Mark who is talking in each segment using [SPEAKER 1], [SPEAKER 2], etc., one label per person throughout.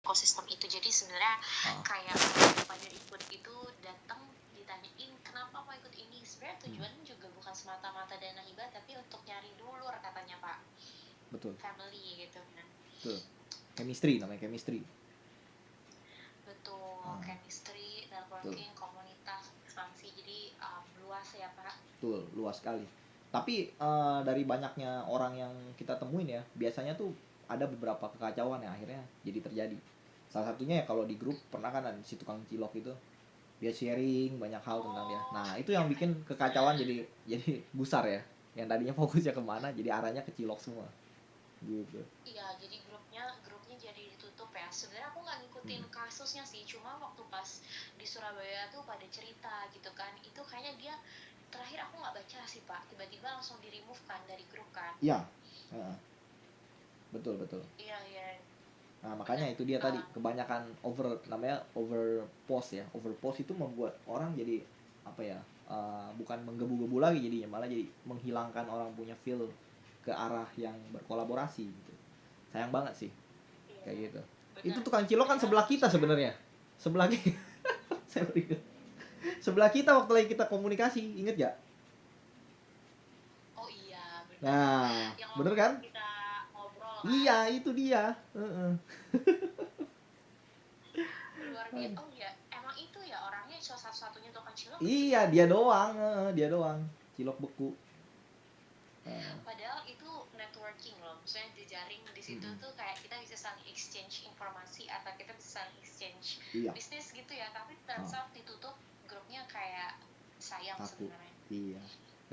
[SPEAKER 1] ekosistem itu. Jadi sebenarnya
[SPEAKER 2] Ah.
[SPEAKER 1] kayak pada ikut itu datang ditanyain kenapa mau ikut ini. Sebenarnya tujuannya juga bukan semata-mata dana hibah, tapi untuk nyari dulur katanya Pak.
[SPEAKER 2] Betul.
[SPEAKER 1] Family gitu kan.
[SPEAKER 2] Betul. Chemistry namanya chemistry.
[SPEAKER 1] Betul, chemistry, networking, komunitas, ekspansi. Jadi luas ya Pak.
[SPEAKER 2] Betul, luas sekali. Tapi dari banyaknya orang yang kita temuin ya, biasanya tuh ada beberapa kekacauan yang akhirnya jadi terjadi. Salah satunya ya kalau di grup pernah kan ada si tukang cilok itu, dia sharing banyak hal tentang dia. Nah itu yang bikin kekacauan jadi besar ya. Yang tadinya fokusnya kemana, jadi arahnya ke cilok semua. Gitu.
[SPEAKER 1] Iya, jadi grupnya jadi ditutup ya. Sebenarnya aku nggak ngikutin kasusnya sih, cuma waktu pas di Surabaya tuh pada cerita gitu kan, itu kayaknya dia terakhir aku nggak baca sih Pak, tiba-tiba langsung di remove kan dari grup kan.
[SPEAKER 2] Iya. Betul.
[SPEAKER 1] Iya.
[SPEAKER 2] Nah makanya
[SPEAKER 1] Benar.
[SPEAKER 2] itu dia tadi kebanyakan namanya over post ya. Over post itu membuat orang jadi apa ya, bukan menggebu-gebu lagi jadinya, malah jadi menghilangkan orang punya feel ke arah yang berkolaborasi gitu. Sayang banget sih kayak gitu. Itu tukang cilok kan sebelah kita sebenarnya, sebelah kita. Saya beringat sebelah kita waktu lagi kita komunikasi, inget gak?
[SPEAKER 1] Oh iya, benar.
[SPEAKER 2] Nah
[SPEAKER 1] Yang
[SPEAKER 2] bener kan?
[SPEAKER 1] kita ngobrol kan.
[SPEAKER 2] Iya itu dia.
[SPEAKER 1] Luar biasa. Oh iya, emang itu ya orangnya satu-satunya tukang cilok.
[SPEAKER 2] Iya dia doang, cilok beku.
[SPEAKER 1] Padahal itu networking loh, maksudnya jejaring di situ tuh kayak kita bisa saling exchange informasi atau kita bisa saling exchange bisnis gitu ya, tapi turns out ditutup grupnya, kayak sayang sebenarnya.
[SPEAKER 2] Iya.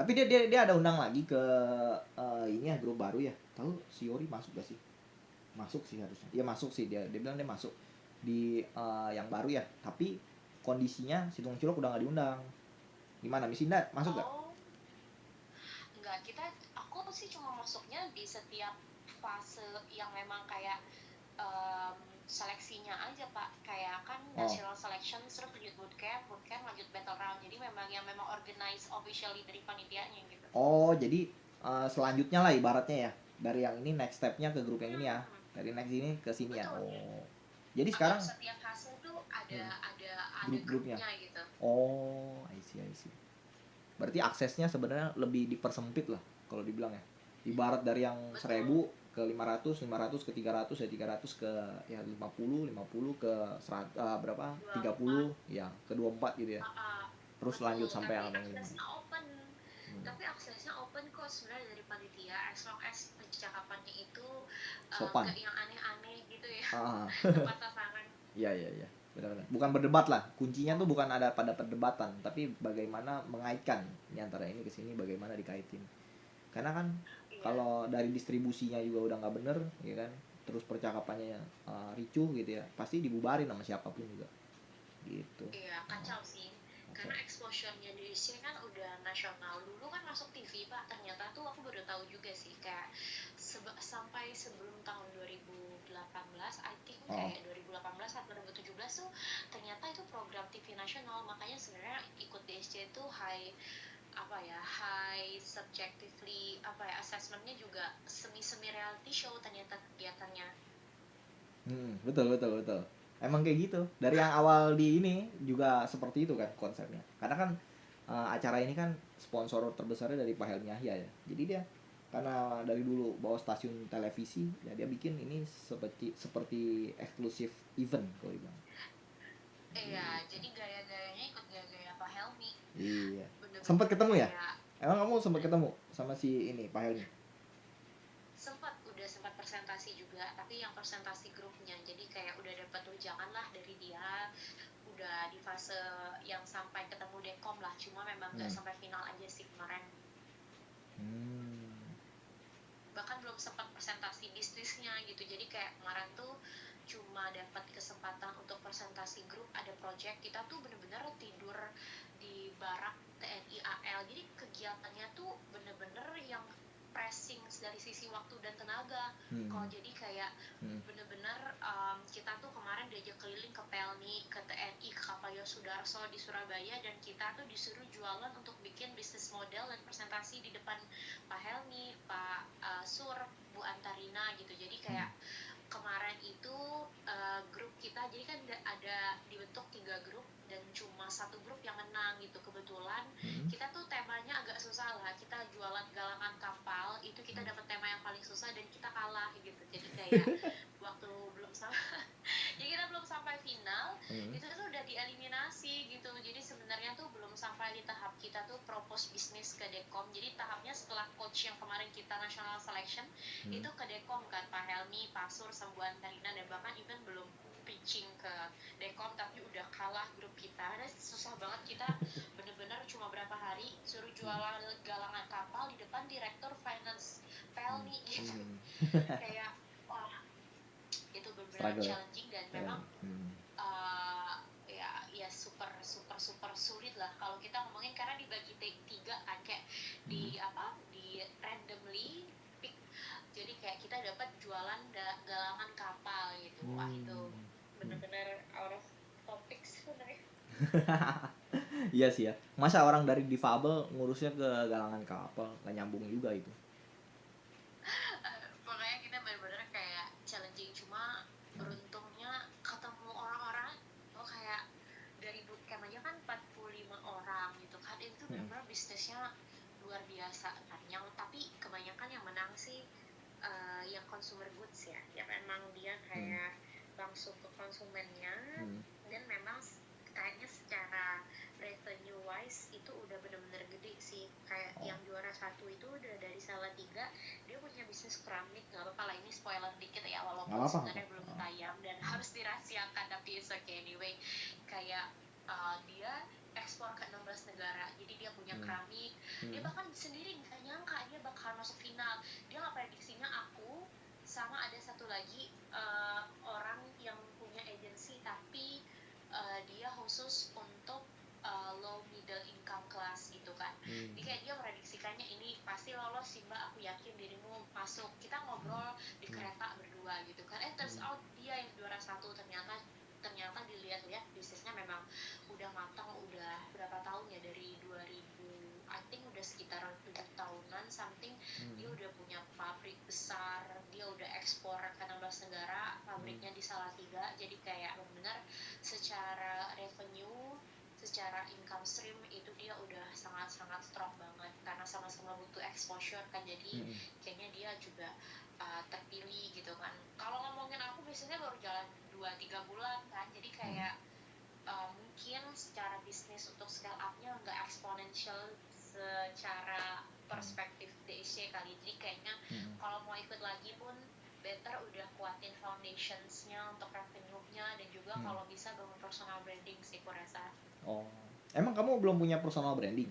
[SPEAKER 2] Tapi dia ada undang lagi ke ini ya, grup baru ya. Tahu si Yori masuk gak sih? Masuk sih harusnya. Iya masuk sih, dia bilang dia masuk di yang baru ya. Tapi kondisinya si tukang cilok udah gak diundang. Gimana Miss Indah masuk gak?
[SPEAKER 1] Enggak, aku sih cuma masuknya di setiap fase yang memang kayak seleksinya aja Pak, kayak kan national selection, terus lanjut bootcamp lanjut battle round, jadi memang organize officially dari panitianya gitu.
[SPEAKER 2] Oh jadi selanjutnya lah ibaratnya ya, dari yang ini next stepnya ke grup yang ini ya, dari next ini ke sini ya. Oh jadi sekarang
[SPEAKER 1] setiap fase tuh ada
[SPEAKER 2] grup-grupnya
[SPEAKER 1] gitu.
[SPEAKER 2] Oh I see. Berarti aksesnya sebenarnya lebih dipersempit lah kalau dibilang ya. Ibarat dari yang 1000 ke 500 ke 300 ya 300 ke ya 50 ke 100, berapa? 30 ya ke 24 gitu ya. Terus lanjut sampai yang
[SPEAKER 1] aksesnya open. Tapi aksesnya open kok sebenarnya dari panitia, as long as percakapannya itu
[SPEAKER 2] sopan.
[SPEAKER 1] gak yang aneh-aneh gitu ya.
[SPEAKER 2] Tepat
[SPEAKER 1] sasaran.
[SPEAKER 2] Iya. Benar-benar. Bukan berdebat lah. Kuncinya tuh bukan ada pada perdebatan, tapi bagaimana mengaitkan ini antara ini ke sini, bagaimana dikaitin. Karena kan kalau dari distribusinya juga udah nggak bener, ya kan. Terus percakapannya ricuh gitu ya, pasti dibubarin sama siapapun juga. Gitu.
[SPEAKER 1] Iya, kacau sih. Karena exposure-nya di Indonesia kan udah nasional. Dulu kan masuk TV Pak, ternyata tuh aku baru tahu juga sih, kayak sampai sebelum tahun 2018, I think kayak 2018 atau 2017 tuh ternyata itu program TV nasional. Makanya sebenarnya ikut DSC itu high subjectively assessmentnya juga semi reality show ternyata kegiatannya.
[SPEAKER 2] Betul. Emang kayak gitu. Dari yang awal di ini juga seperti itu kan konsepnya. Karena kan acara ini kan sponsor terbesarnya dari Pak Helmi Yahya ya. Jadi dia karena dari dulu bawa stasiun televisi, ya dia bikin ini seperti eksklusif event kalau dibilang.
[SPEAKER 1] Iya, jadi gaya-gayanya ikut gaya-gaya Pak Helmi.
[SPEAKER 2] Iya. Sempat ketemu ya? Emang kamu sempat ketemu sama si ini Pak Helmi?
[SPEAKER 1] Udah sempat presentasi juga, tapi yang presentasi grupnya, jadi kayak udah dapat tunjangan lah dari dia, udah di fase yang sampai ketemu dekom lah, cuma memang gak sampai final aja sih kemarin. Bahkan belum sempat presentasi bisnisnya gitu, jadi kayak kemarin tuh cuma dapat kesempatan untuk presentasi grup, ada project, kita tuh bener-bener tidur di barak TNI AL, jadi kegiatannya tuh bener-bener yang pressing dari sisi waktu dan tenaga. Kalau jadi kayak bener-bener kita tuh kemarin diajak keliling ke Pelni, ke TNI, ke Kapal Yosudarso di Surabaya, dan kita tuh disuruh jualan untuk bikin bisnis model dan presentasi di depan Pak Helmi, Pak Sur, Bu Antarina gitu. Jadi kayak kemarin itu grup jadi kan ada dibentuk 3 grup dan cuma satu grup yang menang gitu. Kebetulan kita tuh temanya agak susah lah, kita jualan galangan kapal itu kita dapat tema yang paling susah dan kita kalah gitu. Jadi kayak waktu belum sampai jadi kita belum sampai final itu tuh udah dieliminasi gitu. Jadi sebenarnya tuh belum sampai di tahap kita tuh propose bisnis ke Dekom. Jadi tahapnya setelah coach yang kemarin kita national selection itu ke Dekom kan, Pak Helmi, Pak Sur, Sembuhan Karina, dan bahkan even belum pitching ke Dekom tapi udah kalah grup kita. Dan susah banget, kita bener-bener cuma berapa hari suruh jualan galangan kapal di depan direktur finance Pelni gitu. Kayak wah, itu benar-benar
[SPEAKER 2] Struggle ya.
[SPEAKER 1] challenging dan memang ya super super super sulit lah kalau kita ngomongin, karena dibagi tiga kan, kayak di randomly pick. Jadi kayak kita dapat jualan galangan kapal gitu. Wah, itu benar-benar out of topic sebenarnya.
[SPEAKER 2] Iya sih ya, masa orang dari difabel ngurusnya ke galangan kapal, nggak nyambung juga itu.
[SPEAKER 1] Pokoknya kita benar-benar kayak challenging, cuma beruntungnya ketemu orang-orang. Kayak dari bootcamp aja kan 45 orang gitu kan, itu benar-benar bisnisnya luar biasa kan. Tapi kebanyakan yang menang sih yang consumer goods ya, yang memang dia kayak langsung ke konsumennya. Dan memang kayaknya secara revenue wise itu udah bener-bener gede sih. Kayak yang juara 1 itu udah dari Salatiga, dia punya bisnis keramik. Gak apa-apa lah, ini spoiler dikit ya, walaupun sebenarnya belum tayang dan harus dirahasiakan, tapi it's okay anyway. Kayak dia ekspor ke 16 negara, jadi dia punya keramik. Dia bahkan sendiri gak nyangka dia bakal masuk final. Dia gak prediksinya aku sama ada satu lagi orang yang punya agency, tapi dia khusus untuk low middle income class gitu kan. Jadi kayak dia prediksikannya ini pasti lolos sih mbak, aku yakin dirimu masuk. Kita ngobrol di kereta berdua gitu kan. Turns out dia yang juara 1. Ternyata dilihat-lihat bisnisnya memang udah matang, udah berapa tahun ya, dari 2000 I think udah sekitar 7 tahunan something. Dia udah punya pabrik besar, dia udah ekspor ke 16 negara, pabriknya di Salatiga. Jadi kayak benar-benar secara revenue, secara income stream itu dia udah sangat-sangat strong banget, karena sama-sama butuh exposure kan. Jadi kayaknya dia juga terpilih gitu kan. Kalau ngomongin aku biasanya baru jalan 2-3 bulan kan, jadi kayak mungkin secara bisnis untuk scale up-nya nggak eksponensial secara perspektif DSC kali. Jadi kayaknya kalau mau ikut lagi pun better udah kuatin foundationsnya untuk revenue-nya, dan juga kalau bisa bangun personal branding sih aku rasa.
[SPEAKER 2] Oh, emang kamu belum punya personal branding?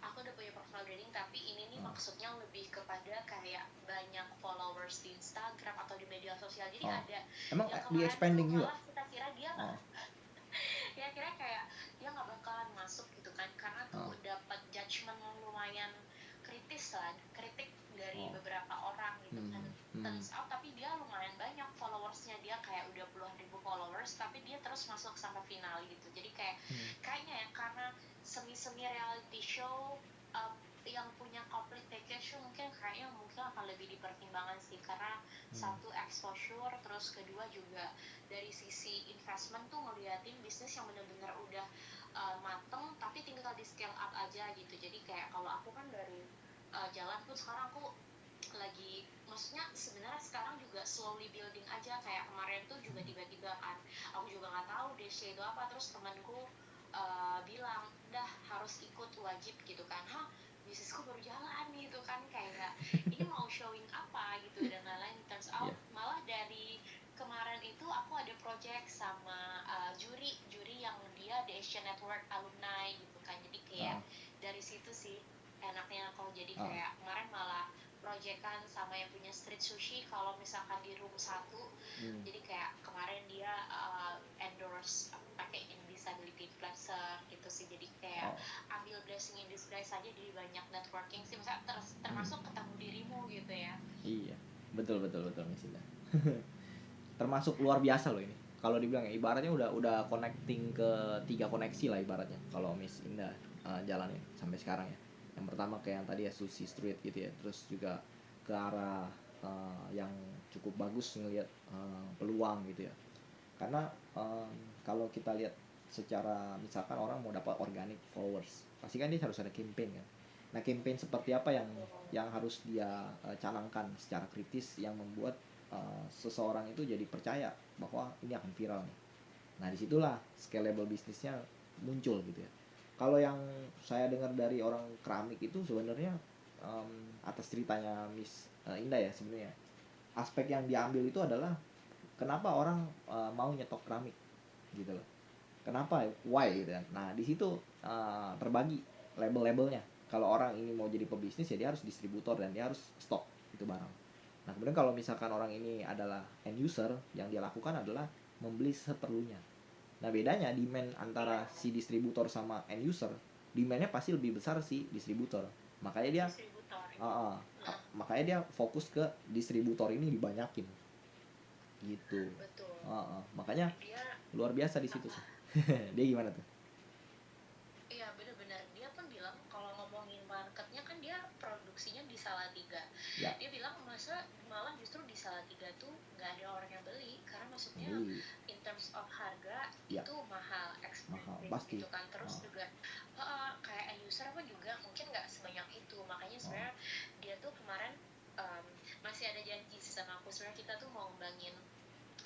[SPEAKER 1] Aku udah punya personal branding, tapi ini nih maksudnya lebih kepada kayak banyak followers di Instagram atau di media sosial. Jadi ada
[SPEAKER 2] emang
[SPEAKER 1] yang
[SPEAKER 2] di
[SPEAKER 1] kemarin
[SPEAKER 2] expanding
[SPEAKER 1] tuh
[SPEAKER 2] juga?
[SPEAKER 1] malah kita kira dia ya kira kayak dia nggak bakalan masuk gitu kan, karena tuh dapat judgement lumayan kritis lah, kritik dari beberapa orang gitu kan. Turns out tapi dia lumayan banyak followersnya, dia kayak udah puluhan ribu followers, tapi dia terus masuk sampai final gitu. Jadi kayak kayaknya ya, karena semi-semi reality show yang punya complete package mungkin akan lebih dipertimbangkan sih, karena satu exposure, terus kedua juga dari sisi investment tuh ngeliatin bisnis yang benar-benar udah mateng tapi tinggal di scale up aja gitu. Jadi kayak kalau aku kan dari jalan pun sekarang aku lagi, maksudnya sebenarnya sekarang juga slowly building aja. Kayak kemarin tuh juga tiba-tiba kan aku juga nggak tahu DC itu apa, terus temanku bilang dah harus ikut, wajib gitu kan. Bisnisku baru jalan gitu kan, kayak ini mau showing apa gitu dan lain-lain. Turns out malah dari kemarin itu aku ada project sama juri yang dia The Asian Network alumni gitu kan. Jadi kayak dari situ sih enaknya kalau jadi kayak kemarin malah proyekan sama yang punya street sushi kalau misalkan di room 1. Jadi kayak kemarin dia endorse pakai disability flexor gitu sih. Jadi kayak ambil blessing in disguise aja, jadi banyak networking sih, misalnya termasuk ketemu dirimu gitu ya.
[SPEAKER 2] Iya, betul Miss Indah. Termasuk luar biasa loh ini. Kalau dibilang ya, ibaratnya udah connecting ke 3 koneksi lah ibaratnya kalau Miss Indah jalanin sampai sekarang ya. Yang pertama kayak yang tadi ya, Sushi Street gitu ya, terus juga ke arah yang cukup bagus ngelihat peluang gitu ya. Karena kalau kita lihat secara misalkan orang mau dapat organic followers, pasti kan dia harus ada campaign kan. Nah, campaign seperti apa yang harus dia canangkan secara kritis yang membuat seseorang itu jadi percaya bahwa ini akan viral nih. Nah, disitulah scalable bisnisnya muncul gitu ya. Kalau yang saya dengar dari orang keramik itu sebenarnya atas ceritanya Miss Indah ya, sebenarnya aspek yang diambil itu adalah kenapa orang mau nyetok keramik gitu loh, kenapa, why gitu kan. Nah, di situ terbagi label-labelnya. Kalau orang ini mau jadi pebisnis ya dia harus distributor dan dia harus stok itu barang. Nah, kemudian kalau misalkan orang ini adalah end user, yang dia lakukan adalah membeli seperlunya. Nah, bedanya demand antara si distributor sama end user, demandnya pasti lebih besar si distributor. Makanya dia makanya dia fokus ke distributor ini dibanyakin gitu.
[SPEAKER 1] Betul.
[SPEAKER 2] Makanya
[SPEAKER 1] Dia
[SPEAKER 2] luar biasa di situ sih. Dia gimana tuh?
[SPEAKER 1] iya benar-benar, dia pun bilang kalau ngomongin marketnya kan dia produksinya di Salatiga.
[SPEAKER 2] Ya.
[SPEAKER 1] Dia bilang masa malah justru di Salatiga tuh nggak ada orang yang beli karena maksudnya in terms of harga
[SPEAKER 2] Ya.
[SPEAKER 1] itu mahal, expensive
[SPEAKER 2] pasti
[SPEAKER 1] gitu kan. Terus juga kayak end user pun juga mungkin nggak sebanyak itu. Makanya sebenarnya dia tuh kemarin masih ada janji sama aku, sebenarnya kita tuh mau ngembangin,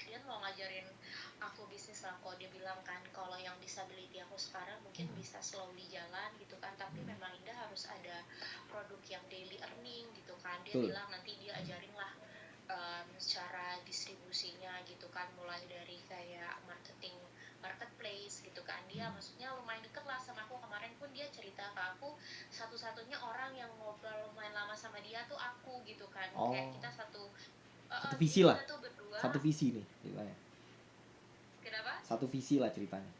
[SPEAKER 1] dia mau ngajarin aku bisnis lah. Kalau dia bilang kan kalau yang disability aku sekarang mungkin bisa slowly jalan gitu kan, tapi memang Indah harus ada produk yang daily earning gitu kan. Dia bilang nanti dia ajarin lah cara distribusinya gitu kan, mulai dari kayak marketplace gitu kan. Dia maksudnya lumayan deket lah sama aku. Kemarin pun dia cerita ke aku satu-satunya orang yang ngobrol lumayan lama sama dia tuh aku gitu kan. Kayak kita satu
[SPEAKER 2] visi lah,
[SPEAKER 1] berdua,
[SPEAKER 2] satu visi nih ceritanya.
[SPEAKER 1] Kenapa?
[SPEAKER 2] Satu visi lah ceritanya.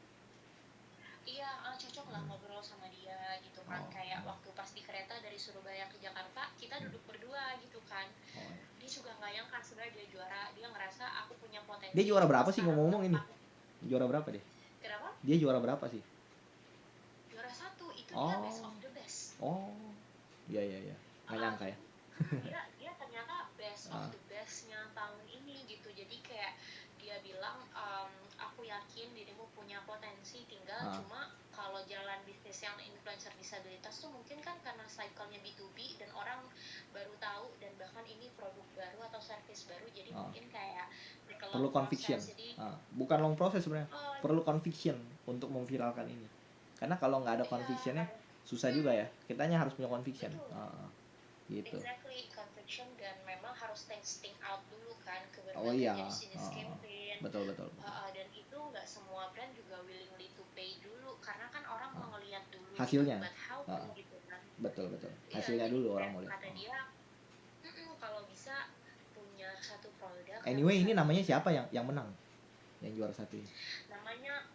[SPEAKER 1] Iya, cocok lah ngobrol sama dia gitu kan. Kayak waktu pas di kereta dari Surabaya ke Jakarta, kita duduk berdua gitu kan. Dia juga nggak yang kan sebenarnya dia juara. Dia ngerasa aku punya potensi.
[SPEAKER 2] Dia juara berapa sih ngomong-ngomong ini? Juara berapa deh?
[SPEAKER 1] Kenapa?
[SPEAKER 2] Dia juara berapa sih?
[SPEAKER 1] Juara 1, itu dia best of the best.
[SPEAKER 2] Iya. Nggak nyangka ya.
[SPEAKER 1] Dia ternyata best of the bestnya tahun ini gitu. Jadi kayak dia bilang aku yakin dirimu punya potensi, tinggal cuma kalau jalan bisnis yang influencer disabilitas tuh mungkin kan karena cycle-nya B2B dan orang baru tahu, dan bahkan ini produk baru atau service baru, jadi mungkin kayak
[SPEAKER 2] perlu conviction. Bukan long proses sebenarnya, perlu conviction untuk memviralkan ini. Karena kalau nggak ada convictionnya susah juga ya. Kitanya harus punya conviction. Gitu.
[SPEAKER 1] Exactly, conviction, dan memang harus testing out dulu kan ke berbagai jenis campaign.
[SPEAKER 2] Betul.
[SPEAKER 1] Dan itu nggak semua brand juga willingly to pay dulu, karena kan orang mau ngelihat dulu
[SPEAKER 2] hasilnya.
[SPEAKER 1] Gitu kan.
[SPEAKER 2] Betul. Hasilnya ya, dulu orang mau lihat.
[SPEAKER 1] Kata dia, kalau bisa punya satu produk.
[SPEAKER 2] Anyway, ini namanya siapa yang menang? Yang juara 1 ini?
[SPEAKER 1] Namanya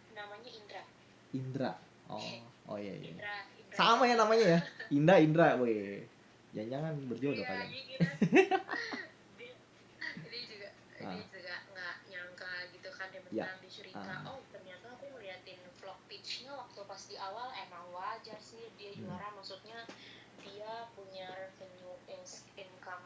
[SPEAKER 2] Indra. Iya.
[SPEAKER 1] Indra.
[SPEAKER 2] Sama ya namanya ya. Indra, weh. Jangan berjodoh kalian.
[SPEAKER 1] Dia juga nggak nyangka gitu kan, dia menang di cerita. Ternyata aku ngeliatin vlog pitch-nya waktu pas di awal, emang wajar sih dia juara. Maksudnya dia punya revenue income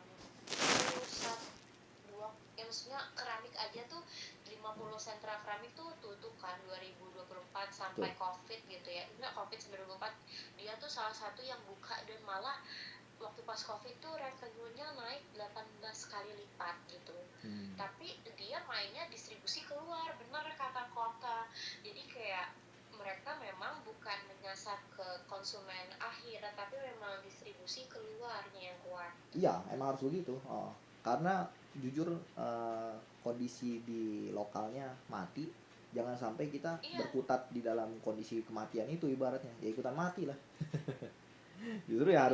[SPEAKER 1] maksudnya keramik aja tuh 50 sentra keramik tuh tutup kan 2024 sampai COVID gitu ya. Enggak, COVID 2024 dia tuh salah satu yang buka, dan malah waktu pas COVID tuh revenue-nya naik 18 kali lipat gitu. Tapi dia mainnya distribusi keluar, bener kata kota. Jadi kayak mereka memang bukan menyasar ke konsumen akhir, tapi memang distribusi keluarnya yang kuat.
[SPEAKER 2] Iya, emang harus begitu. Karena jujur kondisi di lokalnya mati, jangan sampai kita berkutat di dalam kondisi kematian itu, ibaratnya ya ikutan mati lah. Justru ya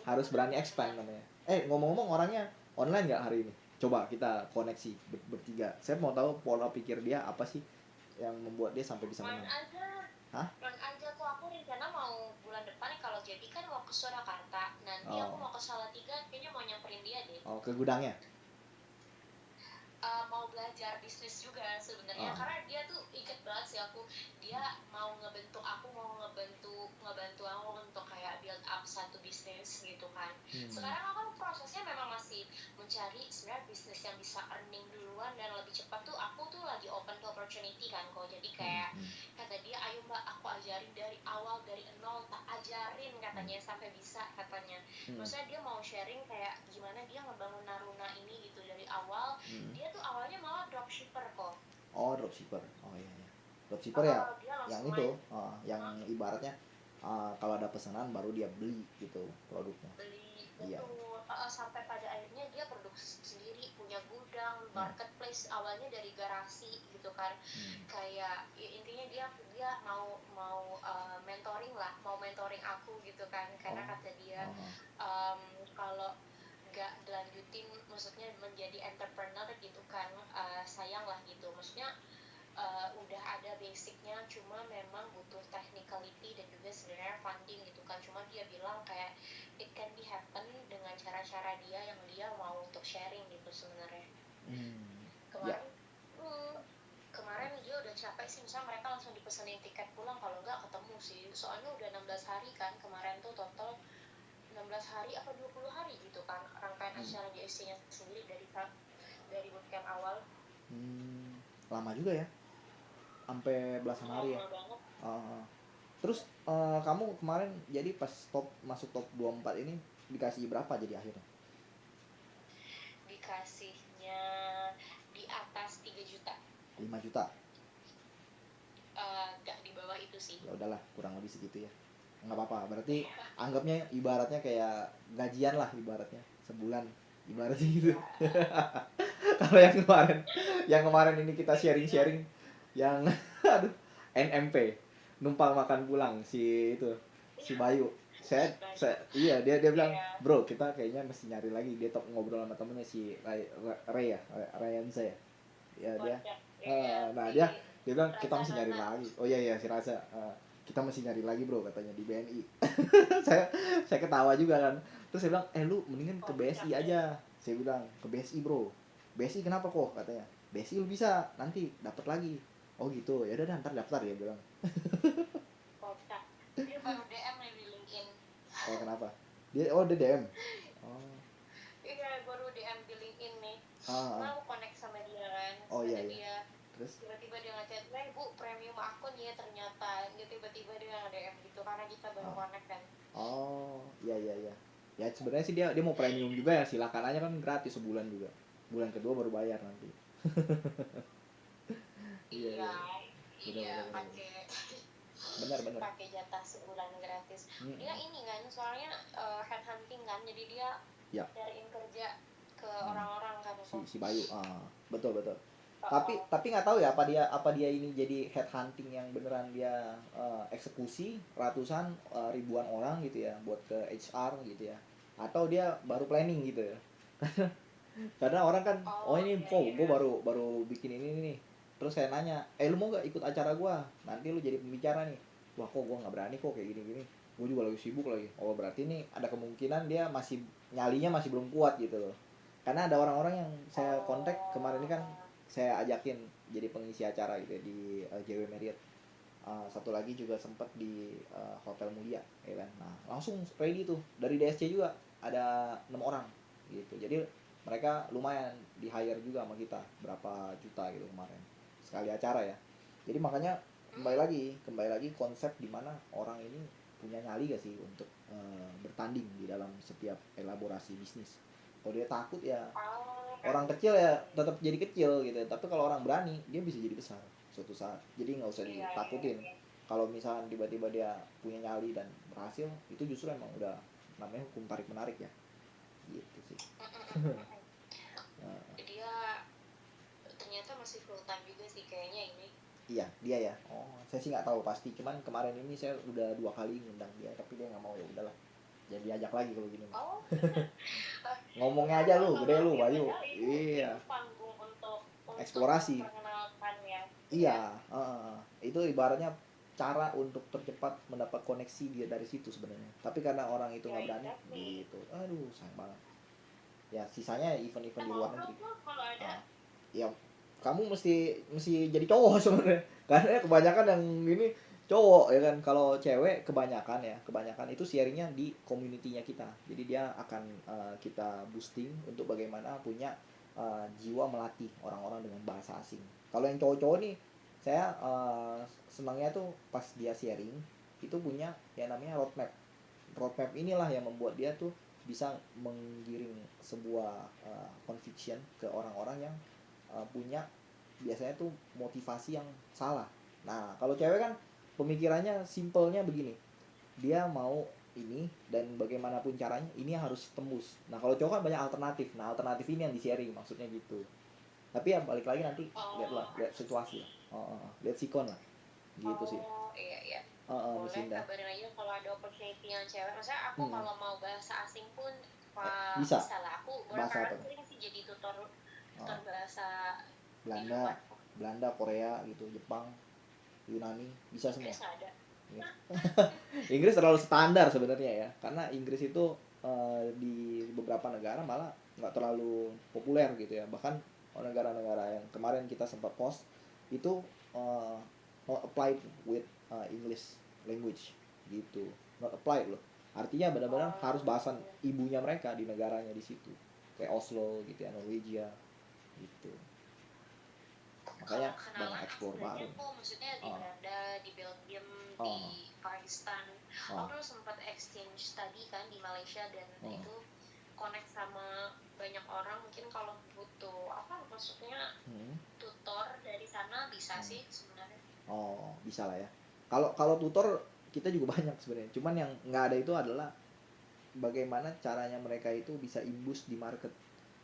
[SPEAKER 2] harus berani expand namanya. Ngomong-ngomong, orangnya online nggak hari ini? Coba kita koneksi bertiga. Saya mau tahu pola pikir dia apa sih yang membuat dia sampai bisa menang.
[SPEAKER 1] Plan aja kok, aku rencana mau bulan depan kalau jadi kan mau ke Surakarta. Nanti aku mau ke Salatiga, kayaknya mau nyamperin dia deh.
[SPEAKER 2] Ke gudangnya?
[SPEAKER 1] Mau belajar bisnis juga sebenarnya, karena dia tuh ikat banget sih aku. Dia mau ngebentuk aku untuk kayak build up satu bisnis gitu kan. Sekarang aku prosesnya memang masih mencari sebenarnya bisnis yang bisa earning duluan dan lebih cepat tuh. Aku tuh lagi open to opportunity kan kok, jadi
[SPEAKER 2] Hmm,
[SPEAKER 1] kayak
[SPEAKER 2] hmm,
[SPEAKER 1] kata dia, ayo mbak aku ajarin dari awal, dari nol tak ajarin
[SPEAKER 2] hmm,
[SPEAKER 1] katanya sampai bisa katanya.
[SPEAKER 2] hmm,
[SPEAKER 1] Maksudnya dia mau sharing kayak gimana dia ngebangun Naruna ini gitu dari awal.
[SPEAKER 2] hmm.
[SPEAKER 1] Dia tuh awalnya malah dropshipper kok.
[SPEAKER 2] Oh, dropshipper. Oh iya ya. Dropshipper ya,
[SPEAKER 1] Dia
[SPEAKER 2] yang
[SPEAKER 1] langsung
[SPEAKER 2] itu,
[SPEAKER 1] main
[SPEAKER 2] yang ibaratnya kalau ada pesanan baru dia beli gitu produknya.
[SPEAKER 1] beli,
[SPEAKER 2] Iya.
[SPEAKER 1] betul. Sampai pada akhirnya dia produksi sendiri, punya gudang,
[SPEAKER 2] Hmm,
[SPEAKER 1] marketplace awalnya dari garasi gitu kan.
[SPEAKER 2] hmm,
[SPEAKER 1] Kayak ya, intinya dia dia mau mau mentoring lah, mau mentoring aku gitu kan, karena
[SPEAKER 2] oh,
[SPEAKER 1] kata dia
[SPEAKER 2] oh,
[SPEAKER 1] em, kalau nggak dilanjutin maksudnya menjadi entrepreneur gitu kan, sayang lah gitu, maksudnya udah ada basicnya, cuma memang butuh technicality dan juga sebenarnya funding gitu kan. Cuma dia bilang kayak it can be happen dengan cara-cara dia yang dia mau untuk sharing gitu sebenarnya.
[SPEAKER 2] hmm, ya.
[SPEAKER 1] Kemarin hmm, kemarin dia udah capek sih, misalnya mereka langsung dipesenin tiket pulang, kalau nggak ketemu sih, soalnya udah 16 hari kan kemarin tuh, total 16 hari apa 20 hari gitu kan rangkaian
[SPEAKER 2] Hmm,
[SPEAKER 1] acara di SC-nya sendiri dari bootcamp awal.
[SPEAKER 2] hmm, lama juga ya, sampai belasan hari ya.
[SPEAKER 1] Lama banget.
[SPEAKER 2] Ah, terus kamu kemarin jadi pas masuk top 24 ini dikasih berapa jadi akhirnya?
[SPEAKER 1] Dikasihnya di atas 3 juta.
[SPEAKER 2] 5 juta.
[SPEAKER 1] Nggak di bawah itu sih.
[SPEAKER 2] Ya udahlah, kurang lebih segitu ya. Nggak apa-apa, berarti anggapnya ibaratnya kayak gajian lah, ibaratnya sebulan, ibaratnya gitu.
[SPEAKER 1] Iya.
[SPEAKER 2] Kalau yang kemarin ini kita
[SPEAKER 1] Iya.
[SPEAKER 2] sharing-sharing yang aduh, NMP, numpang makan pulang, si itu, si Bayu. Saya
[SPEAKER 1] Bayu.
[SPEAKER 2] iya, dia bilang,
[SPEAKER 1] Iya.
[SPEAKER 2] bro kita kayaknya mesti nyari lagi. Dia ngobrol sama temennya si Ray ya, Ryanza ya. Ya dia,
[SPEAKER 1] Kocak. Iya.
[SPEAKER 2] nah
[SPEAKER 1] Si
[SPEAKER 2] dia bilang kita
[SPEAKER 1] Raza
[SPEAKER 2] mesti nyari
[SPEAKER 1] Raza.
[SPEAKER 2] lagi. Oh iya iya, si Raza, kita mesti nyari lagi bro katanya di BNI. saya saya ketawa juga kan. Terus saya bilang, lu mendingan ke
[SPEAKER 1] Kocak
[SPEAKER 2] BSI
[SPEAKER 1] deh.
[SPEAKER 2] aja. Saya bilang ke BSI bro. BSI kenapa kok katanya? BSI lu bisa nanti dapat lagi. Oh gitu, ya udah ntar daftar ya bilang.
[SPEAKER 1] Kocak. Dia baru DM nih di LinkedIn.
[SPEAKER 2] Oh kenapa? Dia DM. Oh,
[SPEAKER 1] Iya, baru DM di LinkedIn nih.
[SPEAKER 2] ah,
[SPEAKER 1] Nah,
[SPEAKER 2] ah.
[SPEAKER 1] aku connect sama dia kan.
[SPEAKER 2] Oh iya
[SPEAKER 1] Kata
[SPEAKER 2] iya.
[SPEAKER 1] dia,
[SPEAKER 2] Terus,
[SPEAKER 1] tiba-tiba dia ngechat, bu premium akun ya ternyata. Dia tiba-tiba dia nge-DM gitu, karena kita baru
[SPEAKER 2] ah.
[SPEAKER 1] connect kan.
[SPEAKER 2] Oh iya iya iya. Ya sebenarnya sih dia mau premium juga ya, silakan aja kan, gratis sebulan juga. Bulan kedua baru bayar nanti. Iya
[SPEAKER 1] Iya,
[SPEAKER 2] iya iya. Benar
[SPEAKER 1] iya,
[SPEAKER 2] benar benar benar.
[SPEAKER 1] pakai
[SPEAKER 2] Benar benar.
[SPEAKER 1] pakai jatah sebulan gratis. Dia
[SPEAKER 2] Mm-mm.
[SPEAKER 1] ini kan soalnya headhunting kan, jadi dia
[SPEAKER 2] Ya.
[SPEAKER 1] cariin kerja ke
[SPEAKER 2] Hmm.
[SPEAKER 1] orang-orang kan kok.
[SPEAKER 2] Si Bayu, betul betul. tapi
[SPEAKER 1] Oh,
[SPEAKER 2] tapi nggak tahu ya, apa dia ini jadi headhunting yang beneran dia eksekusi ratusan ribuan orang gitu ya buat ke HR gitu ya, atau dia baru planning gitu ya. Karena orang kan, oh
[SPEAKER 1] oh
[SPEAKER 2] ini
[SPEAKER 1] iya
[SPEAKER 2] kok gue
[SPEAKER 1] iya.
[SPEAKER 2] baru baru bikin ini nih. Terus saya nanya, lu mau gak ikut acara gue, nanti lu jadi pembicara nih. Wah kok gue nggak berani kok kayak gini gini, gue juga lagi sibuk lagi. Oh berarti nih ada kemungkinan dia masih, nyalinya masih belum kuat gitu loh. Karena ada orang-orang yang saya kontak kemarin ini kan,
[SPEAKER 1] Oh,
[SPEAKER 2] saya ajakin jadi pengisi acara gitu ya, di JW Marriott. Satu lagi juga sempat di Hotel Mulia ya kan. Nah langsung ready tuh dari DSC juga, ada 6 orang gitu. Jadi mereka lumayan di hire juga sama kita, berapa juta gitu kemarin sekali acara ya. Jadi makanya
[SPEAKER 1] hmm.
[SPEAKER 2] kembali lagi konsep dimana orang ini punya nyali gak sih untuk bertanding di dalam setiap elaborasi bisnis. Kalau dia takut ya,
[SPEAKER 1] Oh, kayak
[SPEAKER 2] orang kecil
[SPEAKER 1] gitu.
[SPEAKER 2] ya tetap jadi kecil gitu, tapi kalau orang berani dia bisa jadi besar suatu saat. Jadi nggak usah
[SPEAKER 1] Iya iya
[SPEAKER 2] ditakutin.
[SPEAKER 1] iya.
[SPEAKER 2] Kalau misalkan tiba-tiba dia punya nyali dan berhasil, itu justru emang udah namanya hukum tarik menarik ya, gitu sih. Nah,
[SPEAKER 1] Dia ternyata masih full time juga sih kayaknya ini.
[SPEAKER 2] iya dia ya. Oh saya sih nggak tahu pasti, cuman kemarin ini saya udah 2 kali ngundang dia tapi dia nggak mau, ya udahlah, jadi diajak lagi kalau gini mah.
[SPEAKER 1] Oh,
[SPEAKER 2] Ngomongnya
[SPEAKER 1] enggak
[SPEAKER 2] aja
[SPEAKER 1] dong
[SPEAKER 2] lu gede
[SPEAKER 1] kalau
[SPEAKER 2] lu
[SPEAKER 1] ya
[SPEAKER 2] Bayu.
[SPEAKER 1] padahal itu
[SPEAKER 2] Iya,
[SPEAKER 1] panggung untuk
[SPEAKER 2] eksplorasi.
[SPEAKER 1] memperkenalkan ya.
[SPEAKER 2] Iya,
[SPEAKER 1] Iya.
[SPEAKER 2] itu ibaratnya cara untuk tercepat mendapat koneksi dia dari situ sebenarnya. Tapi karena orang itu
[SPEAKER 1] Ya
[SPEAKER 2] nggak berani,
[SPEAKER 1] exactly.
[SPEAKER 2] gitu. Aduh, sayang banget. Ya, sisanya
[SPEAKER 1] Kita
[SPEAKER 2] event-event di luar
[SPEAKER 1] ngobrol
[SPEAKER 2] negeri.
[SPEAKER 1] tuh kalau ada.
[SPEAKER 2] Ah, ya, kamu mesti mesti jadi cowok sebenarnya. Karena kebanyakan yang ini cowok ya kan. Kalau cewek kebanyakan itu sharingnya di community-nya kita. Jadi dia akan kita boosting untuk bagaimana punya jiwa melatih orang-orang dengan bahasa asing. Kalau yang cowok-cowok nih saya senangnya tuh pas dia sharing itu punya yang namanya roadmap inilah yang membuat dia tuh bisa menggiring sebuah conviction ke orang-orang yang punya biasanya tuh motivasi yang salah. Nah kalau cewek kan pemikirannya simpelnya begini, dia mau ini dan bagaimanapun caranya ini harus tembus. Nah kalau cowok kan banyak alternatif, nah alternatif ini yang di sharing maksudnya gitu. Tapi ya balik lagi nanti lihatlah,
[SPEAKER 1] Oh,
[SPEAKER 2] lihat
[SPEAKER 1] I
[SPEAKER 2] situasi lah.
[SPEAKER 1] see.
[SPEAKER 2] Lihat sikon lah gitu sih.
[SPEAKER 1] Oh, iya iya.
[SPEAKER 2] Miss
[SPEAKER 1] Boleh
[SPEAKER 2] Indah.
[SPEAKER 1] kabarin aja kalau ada opportunity yang cewek. Maksudnya aku
[SPEAKER 2] Hmm.
[SPEAKER 1] kalau mau bahasa asing pun Pak,
[SPEAKER 2] Bisa
[SPEAKER 1] bisa lah. Aku
[SPEAKER 2] bahasa apa
[SPEAKER 1] belakangan
[SPEAKER 2] tuh?
[SPEAKER 1] sering sih jadi tutor
[SPEAKER 2] Uh,
[SPEAKER 1] tutor bahasa di
[SPEAKER 2] Belanda,
[SPEAKER 1] luar.
[SPEAKER 2] Belanda, Korea gitu, Jepang, Yunani, bisa semua.
[SPEAKER 1] Inggris nggak ada.
[SPEAKER 2] Inggris terlalu standar sebenarnya ya, karena Inggris itu di beberapa negara malah nggak terlalu populer gitu ya. Bahkan negara-negara yang kemarin kita sempat post itu uh, not applied with English language gitu, not applied loh. Artinya benar-benar harus
[SPEAKER 1] Oh,
[SPEAKER 2] bahasan
[SPEAKER 1] iya.
[SPEAKER 2] ibunya mereka di negaranya di situ, kayak Oslo gitu ya, Norwegia gitu.
[SPEAKER 1] Kalau
[SPEAKER 2] Makanya banyak
[SPEAKER 1] kenalan aku
[SPEAKER 2] explore baru.
[SPEAKER 1] banyak kok, maksudnya di
[SPEAKER 2] Uh,
[SPEAKER 1] Belanda, di Belgium, di
[SPEAKER 2] uh,
[SPEAKER 1] Pakistan. Aku
[SPEAKER 2] uh,
[SPEAKER 1] dulu sempat exchange study kan di Malaysia dan
[SPEAKER 2] uh.
[SPEAKER 1] itu connect sama banyak orang. Mungkin kalau butuh apa maksudnya
[SPEAKER 2] Hmm.
[SPEAKER 1] tutor dari sana bisa
[SPEAKER 2] Hmm.
[SPEAKER 1] sih sebenarnya.
[SPEAKER 2] Oh, bisa lah ya. Kalau kalau tutor kita juga banyak sebenarnya. Cuman yang nggak ada itu adalah bagaimana caranya mereka itu bisa imbus di market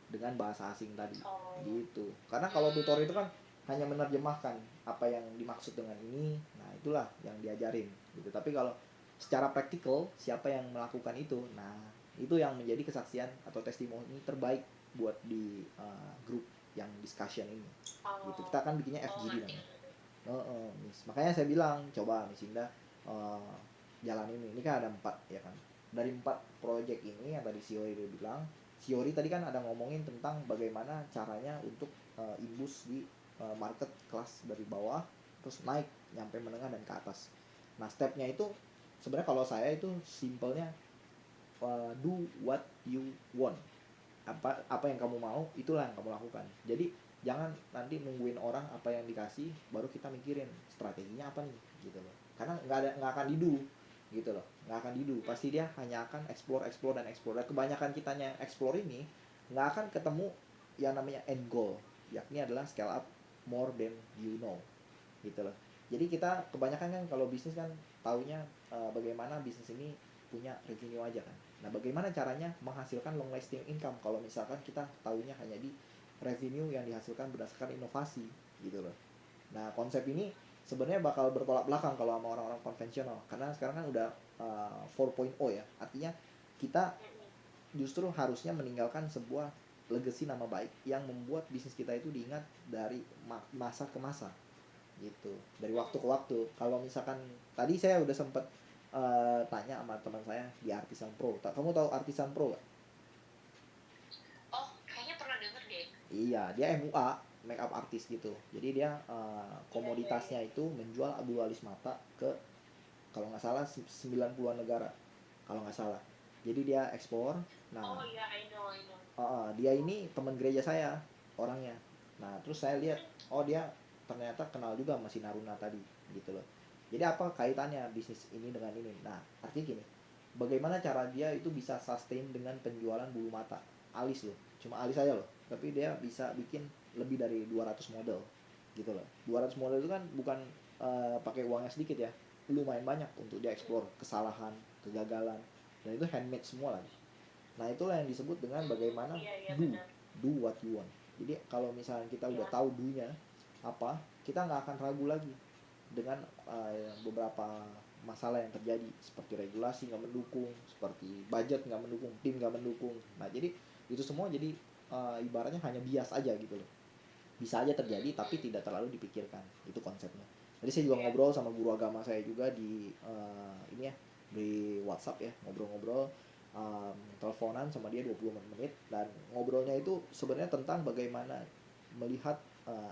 [SPEAKER 2] dengan bahasa asing tadi.
[SPEAKER 1] Oh,
[SPEAKER 2] Gitu. Karena kalau tutor itu kan hanya menerjemahkan apa yang dimaksud dengan ini. Nah, itulah yang diajarin gitu. Tapi kalau secara praktikal siapa yang melakukan itu? Nah, itu yang menjadi kesaksian atau testimoni terbaik buat di grup yang discussion ini. Gitu.
[SPEAKER 1] oh,
[SPEAKER 2] Kita kan bikinnya
[SPEAKER 1] oh
[SPEAKER 2] FGD
[SPEAKER 1] ngerti
[SPEAKER 2] namanya.
[SPEAKER 1] ngerti.
[SPEAKER 2] Miss. Makanya saya bilang coba Miss Indah uh, jalan ini kan ada 4 ya kan. Dari 4 project ini yang tadi Siori udah bilang, Siori tadi kan ada ngomongin tentang bagaimana caranya untuk imbus di market kelas dari bawah terus naik nyampe menengah dan ke atas. Nah stepnya itu sebenarnya kalau saya itu simpelnya do what you want, apa yang kamu mau itulah yang kamu lakukan. Jadi jangan nanti nungguin orang apa yang dikasih baru kita mikirin strateginya apa nih gitu loh, karena nggak akan didu gitu loh, nggak akan didu, pasti dia hanya akan explore explore dan explore, dan kebanyakan kitanya explore ini nggak akan ketemu yang namanya end goal, yakni adalah scale up more than you know gitu loh. Jadi kita kebanyakan kan kalau bisnis kan taunya bagaimana bisnis ini punya revenue aja kan. Nah, bagaimana caranya menghasilkan long lasting income kalau misalkan kita taunya hanya di revenue yang dihasilkan berdasarkan inovasi gitu loh. Nah, konsep ini sebenarnya bakal bertolak belakang kalau sama orang-orang konvensional karena sekarang kan udah 4.0 ya. Artinya kita justru harusnya meninggalkan sebuah legacy nama baik yang membuat bisnis kita itu diingat dari masa ke masa gitu, dari waktu ke waktu. Kalau misalkan tadi saya udah sempat tanya sama teman saya di Artisan Pro. Kamu tahu Artisan Pro gak?
[SPEAKER 1] Oh, kayaknya pernah denger deh.
[SPEAKER 2] Iya, dia MUA, makeup artist gitu. Jadi dia
[SPEAKER 1] Iya iya iya.
[SPEAKER 2] komoditasnya itu menjual abu alis mata ke kalau nggak salah 90-an negara kalau nggak salah. Jadi dia ekspor. Nah,
[SPEAKER 1] Oh iya, I know I know.
[SPEAKER 2] dia ini teman gereja saya orangnya. Nah terus saya lihat, oh dia ternyata kenal juga sama si Naruna tadi gitu loh. Jadi apa kaitannya bisnis ini dengan ini? Nah artinya gini, bagaimana cara dia itu bisa sustain dengan penjualan bulu mata alis loh, cuma alis aja loh, tapi dia bisa bikin lebih dari 200 model gitu loh. 200 model itu kan bukan pakai uangnya sedikit ya, lumayan banyak untuk dia explore kesalahan, kegagalan, dan itu handmade semua lagi. Nah itulah yang disebut dengan bagaimana
[SPEAKER 1] Iya iya
[SPEAKER 2] do
[SPEAKER 1] benar.
[SPEAKER 2] do what you want. Jadi kalau misalnya kita udah
[SPEAKER 1] Iya.
[SPEAKER 2] tahu do-nya apa, kita nggak akan ragu lagi dengan beberapa masalah yang terjadi seperti regulasi nggak mendukung, seperti budget nggak mendukung, tim nggak mendukung. Nah jadi itu semua jadi ibaratnya hanya bias aja gitu loh. Bisa aja terjadi tapi tidak terlalu dipikirkan. Itu konsepnya. Jadi saya juga
[SPEAKER 1] Iya.
[SPEAKER 2] ngobrol sama guru agama saya juga di ini ya, di WhatsApp ya, ngobrol-ngobrol, teleponan sama dia 20 menit, dan ngobrolnya itu sebenarnya tentang bagaimana melihat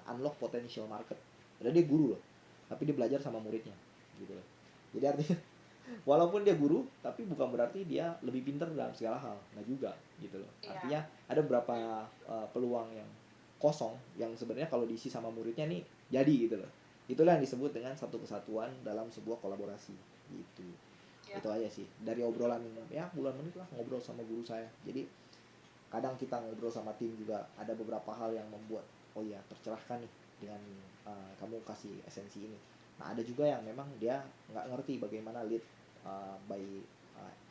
[SPEAKER 2] unlock potential market. Padahal dia guru loh, tapi dia belajar sama muridnya gitu loh. Jadi artinya walaupun dia guru tapi bukan berarti dia lebih pintar dalam segala hal, nggak juga gitu loh.
[SPEAKER 1] Iya.
[SPEAKER 2] Artinya ada beberapa peluang yang kosong yang sebenarnya kalau diisi sama muridnya nih jadi gitu loh. Itulah yang disebut dengan satu kesatuan dalam sebuah kolaborasi gitu.
[SPEAKER 1] Ya.
[SPEAKER 2] Itu aja sih dari obrolan ya puluhan menit lah ngobrol sama guru saya. Jadi kadang kita ngobrol sama tim juga ada beberapa hal yang membuat oh ya tercerahkan nih dengan kamu kasih esensi ini. Nah ada juga yang memang dia nggak ngerti bagaimana lead by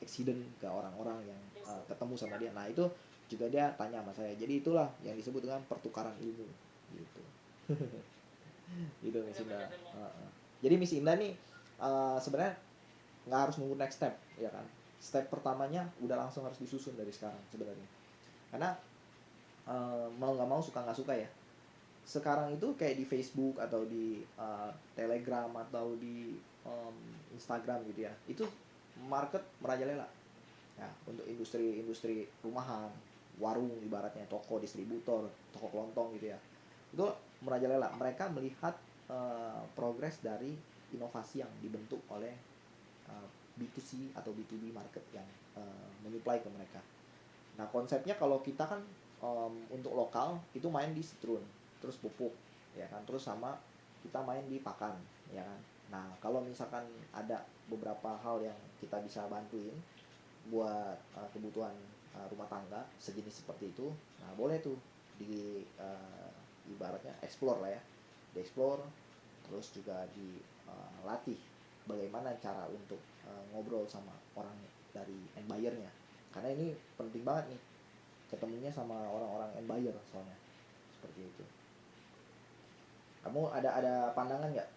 [SPEAKER 2] accident ke orang-orang yang ketemu sama dia. Nah itu juga dia tanya sama saya. Jadi itulah yang disebut dengan pertukaran ilmu gitu. Gitu Miss Indah.
[SPEAKER 1] Bener-bener.
[SPEAKER 2] Jadi Miss Indah nih sebenarnya nggak harus nunggu next step ya kan. Step pertamanya udah langsung harus disusun dari sekarang sebenarnya. Karena mau nggak mau suka nggak suka ya. Sekarang itu kayak di Facebook atau di Telegram atau di Instagram gitu ya. Itu market merajalela. Ya, untuk industri-industri rumahan, warung ibaratnya, toko distributor, toko kelontong gitu ya. Itu merajalela. Mereka melihat progres dari inovasi yang dibentuk oleh B2C atau B2B market yang menyuplai ke mereka. Nah konsepnya kalau kita kan untuk lokal itu main di Citrun, terus pupuk, ya kan, terus sama kita main di pakan, ya kan. Nah kalau misalkan ada beberapa hal yang kita bisa bantuin buat kebutuhan rumah tangga sejenis seperti itu, nah boleh tuh di ibaratnya explore lah ya, di explore, terus juga dilatih bagaimana cara untuk ngobrol sama orang dari end buyer-nya, karena ini penting banget nih ketemunya sama orang-orang end buyer soalnya seperti itu. Kamu ada pandangan nggak?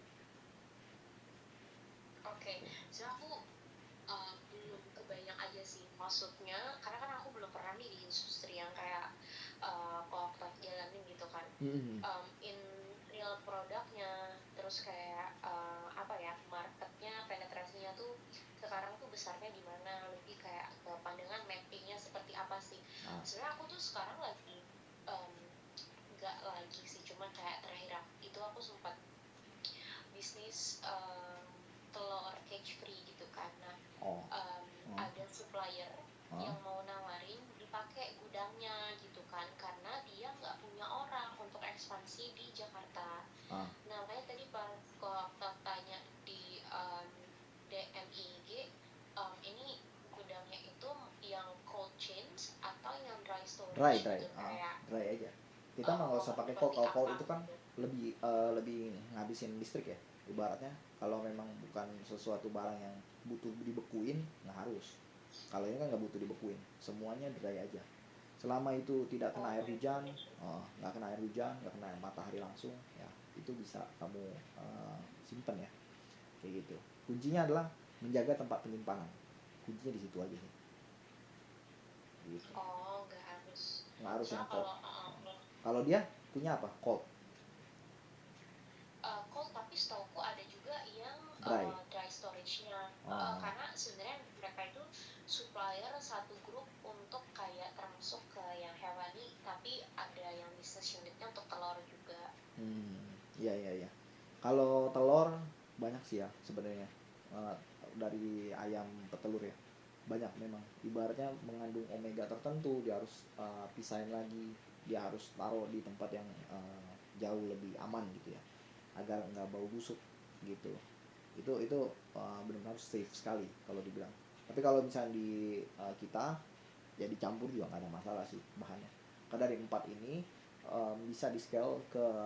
[SPEAKER 1] Oke, so aku belum kebayang aja sih maksudnya, karena kan aku belum pernah nih di industri yang kayak kok jalanin gitu kan. In real produknya, terus kayak apa ya, marketnya, penetrasinya tuh sekarang tuh besarnya di mana, lebih kayak ke pandangan mappingnya seperti apa sih.
[SPEAKER 2] Ah,
[SPEAKER 1] Sebenarnya aku tuh sekarang lagi em, nggak lagi sih, cuma kayak terakhir itu aku sempat bisnis telur cage free gitu kan. Nah,
[SPEAKER 2] oh,
[SPEAKER 1] ada supplier
[SPEAKER 2] ah,
[SPEAKER 1] yang mau nawarin dipakai gudangnya gitu kan, karena dia nggak punya orang untuk ekspansi di Jakarta.
[SPEAKER 2] ah,
[SPEAKER 1] Nah makanya tadi pas kok tanya di DM IG, ini gudangnya itu yang cold chains atau yang dry
[SPEAKER 2] dry
[SPEAKER 1] storage
[SPEAKER 2] dry,
[SPEAKER 1] gitu, kayak
[SPEAKER 2] dry aja. Kita mah nggak usah pakai cold.
[SPEAKER 1] seperti
[SPEAKER 2] Kalau cold
[SPEAKER 1] apa
[SPEAKER 2] itu kan
[SPEAKER 1] gitu.
[SPEAKER 2] lebih ngabisin listrik ya. Ibaratnya kalau memang bukan sesuatu barang yang butuh dibekuin, nggak harus. Kalau ini kan nggak butuh dibekuin, semuanya dry aja. Selama itu tidak
[SPEAKER 1] Oh
[SPEAKER 2] kena air
[SPEAKER 1] gitu.
[SPEAKER 2] hujan, nggak kena air hujan, nggak kena matahari langsung, ya itu bisa kamu simpen ya, kayak gitu. Kuncinya adalah menjaga tempat penyimpanan. Kuncinya di situ aja sih, gitu.
[SPEAKER 1] Oh nggak harus.
[SPEAKER 2] Nggak harus yang
[SPEAKER 1] Soalnya
[SPEAKER 2] cold.
[SPEAKER 1] kalau
[SPEAKER 2] Kalau dia punya apa? Cold,
[SPEAKER 1] cold, tapi setauku ada juga yang
[SPEAKER 2] dry.
[SPEAKER 1] dry storage-nya.
[SPEAKER 2] Oh,
[SPEAKER 1] Karena sebenarnya mereka itu supplier satu grup untuk kayak termasuk ke yang hewani, tapi ada yang business unitnya untuk telur juga.
[SPEAKER 2] iya iya iya. Kalau telur banyak sih ya sebenarnya. Eh, dari ayam petelur ya banyak memang. Ibaratnya mengandung omega tertentu, dia harus pisahin lagi, dia harus taruh di tempat yang jauh lebih aman gitu ya, agar nggak bau busuk gitu. Itu benar-benar safe sekali kalau dibilang. Tapi kalau misalnya di kita ya dicampur juga nggak ada masalah sih bahannya. Karena dari empat ini bisa di scale ke